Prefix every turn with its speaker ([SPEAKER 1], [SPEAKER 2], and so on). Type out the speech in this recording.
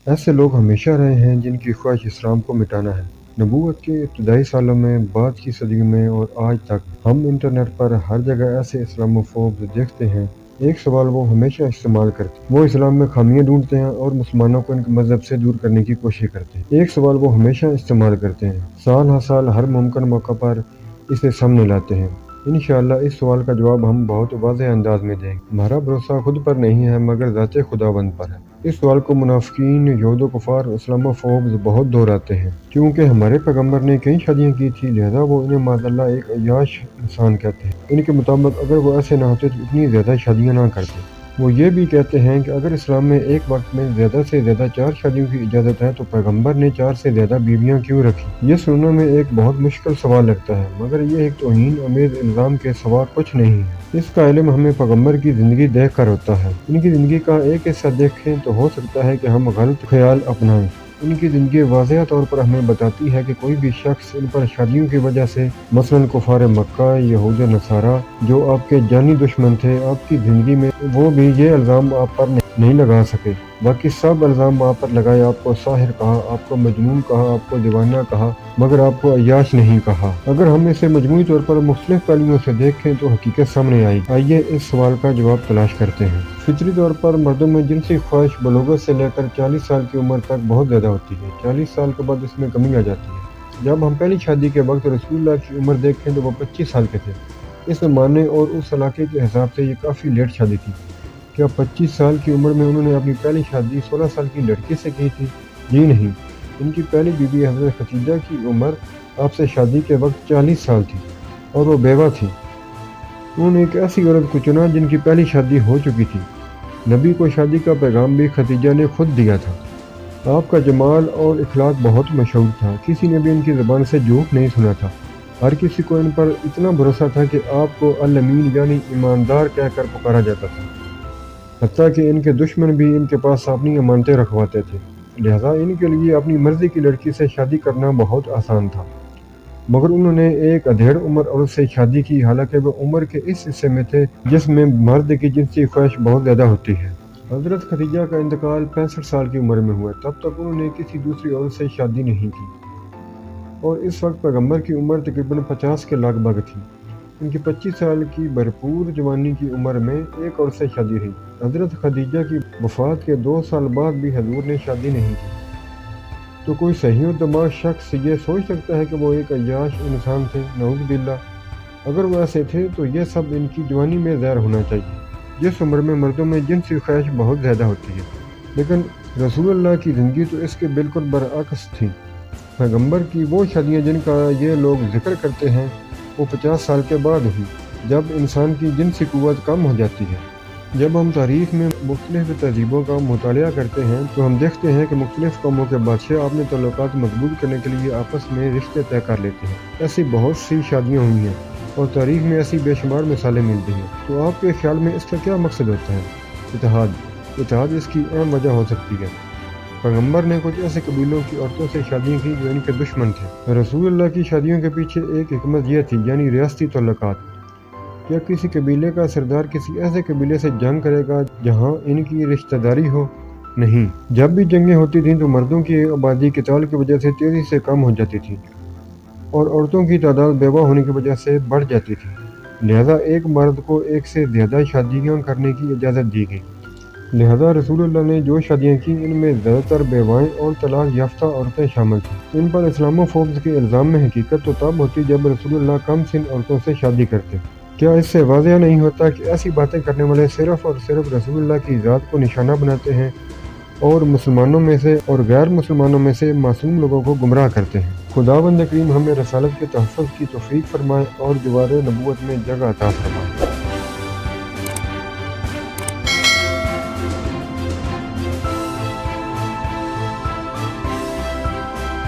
[SPEAKER 1] ایسے لوگ ہمیشہ رہے ہیں جن کی خواہش اسلام کو مٹانا ہے۔ نبوت کے ابتدائی سالوں میں، بعد کی صدیوں میں اور آج تک ہم انٹرنیٹ پر ہر جگہ ایسے اسلاموفوبز دیکھتے ہیں۔ ایک سوال وہ ہمیشہ استعمال کرتے ہیں، وہ اسلام میں خامیاں ڈھونڈتے ہیں اور مسلمانوں کو ان کے مذہب سے دور کرنے کی کوشش کرتے ہیں۔ ایک سوال وہ ہمیشہ استعمال کرتے ہیں، سال ہر سال ہر ممکن موقع پر اسے سامنے لاتے ہیں۔ انشاءاللہ اس سوال کا جواب ہم بہت واضح انداز میں دیں گے۔ ہمارا بھروسہ خود پر نہیں ہے مگر ذات خداوند پر ہے۔ اس سوال کو منافقین، یہود و کفار اور اسلاموفوبز بہت دہراتے ہیں۔ کیونکہ ہمارے پیغمبر نے کئی شادیاں کی تھی، لہذا وہ انہیں معاذ اللہ ایک عیاش انسان کہتے ہیں۔ ان کے مطابق اگر وہ ایسے نہ ہوتے تو اتنی زیادہ شادیاں نہ کرتے۔ وہ یہ بھی کہتے ہیں کہ اگر اسلام میں ایک وقت میں زیادہ سے زیادہ 4 شادیوں کی اجازت ہے تو پیغمبر نے 4 سے زیادہ بیویاں کیوں رکھی؟ یہ سننے میں ایک بہت مشکل سوال لگتا ہے، مگر یہ ایک توہین آمیز الزام کے سوا کچھ نہیں ہے۔ اس کا علم ہمیں پیغمبر کی زندگی دیکھ کر ہوتا ہے۔ ان کی زندگی کا ایک حصہ دیکھیں تو ہو سکتا ہے کہ ہم غلط خیال اپنائیں۔ ان کی زندگی واضح طور پر ہمیں بتاتی ہے کہ کوئی بھی شخص ان پر شادیوں کی وجہ سے، مثلاً کفار مکہ، یہود و نصارہ جو آپ کے جانی دشمن تھے، آپ کی زندگی میں وہ بھی یہ الزام آپ پر نہیں لگا سکے۔ باقی سب الزام آپ پر لگائے، آپ کو ساحر کہا، آپ کو مجنون کہا، آپ کو دیوانہ کہا، مگر آپ کو عیاش نہیں کہا۔ اگر ہم اسے مجموعی طور پر مختلف پہلوؤں سے دیکھیں تو حقیقت سامنے آئے گی۔ آئیے اس سوال کا جواب تلاش کرتے ہیں۔ فطری طور پر مردوں میں جنسی خواہش بلوغت سے لے کر 40 سال کی عمر تک بہت زیادہ ہوتی ہے۔ 40 سال کے بعد اس میں کمی آ جاتی ہے۔ جب ہم پہلی شادی کے وقت رسول اللہ کی عمر دیکھیں تو وہ 25 سال کے تھے۔ اس زمانے اور اس علاقے کے حساب سے یہ کافی لیٹ شادی تھی۔ کیا 25 سال کی عمر میں انہوں نے اپنی پہلی شادی 16 سال کی لڑکی سے کی تھی؟ جی نہیں۔ ان کی پہلی بیوی حضرت خدیجہ کی عمر آپ سے شادی کے وقت 40 سال تھی اور وہ بیوہ تھی۔ انہوں نے ایک ایسی عورت کو چنا جن کی پہلی شادی ہو چکی تھی۔ نبی کو شادی کا پیغام بھی خدیجہ نے خود دیا تھا۔ آپ کا جمال اور اخلاق بہت مشہور تھا، کسی نے بھی ان کی زبان سے جھوٹ نہیں سنا تھا۔ ہر کسی کو ان پر اتنا بھروسہ تھا کہ آپ کو الامین یعنی ایماندار کہہ کر پکارا جاتا تھا، حتیٰ کہ ان کے دشمن بھی ان کے پاس اپنی امانتیں رکھواتے تھے، لہذا ان کے لیے اپنی مرضی کی لڑکی سے شادی کرنا بہت آسان تھا۔ مگر انہوں نے ایک ادھیڑ عمر عورت سے شادی کی، حالانکہ وہ عمر کے اس حصے میں تھے جس میں مرد کی جنسی خواہش بہت زیادہ ہوتی ہے۔ حضرت خدیجہ کا انتقال 65 سال کی عمر میں ہوا، تب تک انہوں نے کسی دوسری عورت سے شادی نہیں کی، اور اس وقت پیغمبر کی عمر تقریباً 50 کے لگ بھگ تھی۔ ان کی 25 سال کی بھرپور جوانی کی عمر میں ایک عورت سے شادی رہی۔ حضرت خدیجہ کی وفات کے 2 سال بعد بھی حضور نے شادی نہیں کی۔ تو کوئی صحیح و دماغ شخص یہ سوچ سکتا ہے کہ وہ ایک عیاش انسان تھے؟ نعوذ باللہ! اگر وہ ایسے تھے تو یہ سب ان کی جوانی میں ظاہر ہونا چاہیے، جس عمر میں مردوں میں جنسی خواہش بہت زیادہ ہوتی ہے۔ لیکن رسول اللہ کی زندگی تو اس کے بالکل برعکس تھی۔ پیغمبر کی وہ شادیاں جن کا یہ لوگ ذکر کرتے ہیں وہ 50 سال کے بعد ہوئی، جب انسان کی جنسی قوت کم ہو جاتی ہے۔ جب ہم تاریخ میں مختلف تہذیبوں کا مطالعہ کرتے ہیں تو ہم دیکھتے ہیں کہ مختلف قوموں کے بادشاہ اپنے تعلقات مضبوط کرنے کے لیے آپس میں رشتے طے کر لیتے ہیں۔ ایسی بہت سی شادیاں ہوئی ہیں اور تاریخ میں ایسی بے شمار مثالیں ملتی ہیں۔ تو آپ کے خیال میں اس کا کیا مقصد ہوتا ہے؟ اتحاد اس کی اہم وجہ ہو سکتی ہے۔ پیغمبر نے کچھ ایسے قبیلوں کی عورتوں سے شادیاں کی جو ان کے دشمن تھے۔ رسول اللہ کی شادیوں کے پیچھے ایک حکمت یہ تھی، یعنی ریاستی تعلقات۔ کیا کسی قبیلے کا سردار کسی ایسے قبیلے سے جنگ کرے گا جہاں ان کی رشتہ داری ہو؟ نہیں۔ جب بھی جنگیں ہوتی تھیں تو مردوں کی آبادی قتال کی وجہ سے تیزی سے کم ہو جاتی تھی اور عورتوں کی تعداد بیوہ ہونے کی وجہ سے بڑھ جاتی تھی، لہذا ایک مرد کو ایک سے زیادہ شادیاں کرنے کی اجازت دی گئی۔ لہذا رسول اللہ نے جو شادیاں کی ان میں زیادہ تر بیوائیں اور طلاق یافتہ عورتیں شامل تھیں۔ ان پر اسلاموفوبز کے الزام میں حقیقت تو تب ہوتی جب رسول اللہ کم سن عورتوں سے شادی کرتے۔ کیا اس سے واضح نہیں ہوتا کہ ایسی باتیں کرنے والے صرف اور صرف رسول اللہ کی ذات کو نشانہ بناتے ہیں اور مسلمانوں میں سے اور غیر مسلمانوں میں سے معصوم لوگوں کو گمراہ کرتے ہیں؟ خداوند کریم ہمیں رسالت کے تحفظ کی توفیق فرمائے اور جوار نبوت میں جگہ عطا فرمائے۔